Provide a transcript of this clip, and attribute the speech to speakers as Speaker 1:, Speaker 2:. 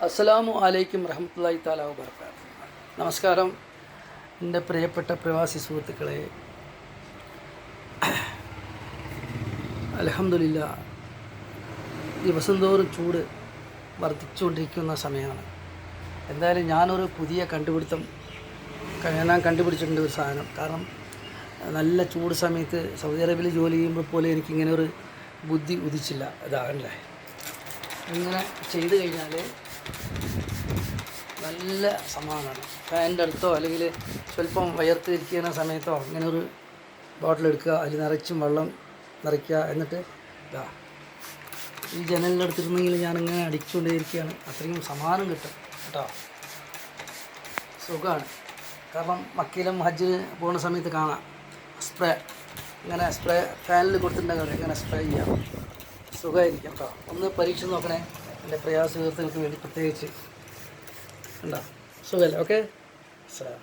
Speaker 1: അസ്സലാമു അലൈക്കും റഹ്മത്തുള്ളാഹി തആല വബറകാതുഹു. നമസ്കാരം എൻ്റെ പ്രിയപ്പെട്ട പ്രവാസി സുഹൃത്തുക്കളെ. അൽഹംദുലില്ലാ, ദിവസം തോറും ചൂട് വർദ്ധിച്ചുകൊണ്ടിരിക്കുന്ന സമയമാണ്. എന്തായാലും ഞാനൊരു പുതിയ കണ്ടുപിടുത്തം ഞാൻ കണ്ടുപിടിച്ചിട്ടുണ്ട്, ഒരു സാധനം. കാരണം നല്ല ചൂട് സമയത്ത് സൗദി അറേബ്യയിൽ ജോലി ചെയ്യുമ്പോൾ പോലെ എനിക്കിങ്ങനെ ഒരു ബുദ്ധി ഉദിച്ചില്ല. ഇതാകണ്ടേ, ഇങ്ങനെ ചെയ്ത് കഴിഞ്ഞാൽ നല്ല സമാധാനമാണ്. ഫാനിൻ്റെ അടുത്തോ അല്ലെങ്കിൽ സ്വല്പം വയർത്തിരിക്കുന്ന സമയത്തോ ഇങ്ങനെ ഒരു ബോട്ടിലെടുക്കുക, അതിൽ നിറച്ചും വെള്ളം നിറയ്ക്കുക. എന്നിട്ട് ഇതാ ഈ ജനലിൻ്റെ അടുത്തിരുന്നെങ്കിൽ ഞാനിങ്ങനെ അടിച്ചുകൊണ്ടേയിരിക്കുകയാണ്. അത്രയും സമാധാനം കിട്ടും കേട്ടോ, സുഖമാണ്. കാരണം മക്കയിലും ഹജ്ജിന് പോകുന്ന സമയത്ത് കാണാം സ്പ്രേ, ഇങ്ങനെ സ്പ്രേ ഫാനിൽ കൊടുത്തിട്ടുണ്ടെങ്കിൽ ഇങ്ങനെ സ്പ്രേ ചെയ്യാം, സുഖമായിരിക്കും കേട്ടോ. ഒന്ന് പരീക്ഷിച്ച് നോക്കണേ എൻ്റെ പ്രയാസങ്ങൾക്ക് വേണ്ടി, പ്രത്യേകിച്ച് ഉണ്ടോ, സുഖമല്ലേ? ഓക്കെ, അസ്സലാം.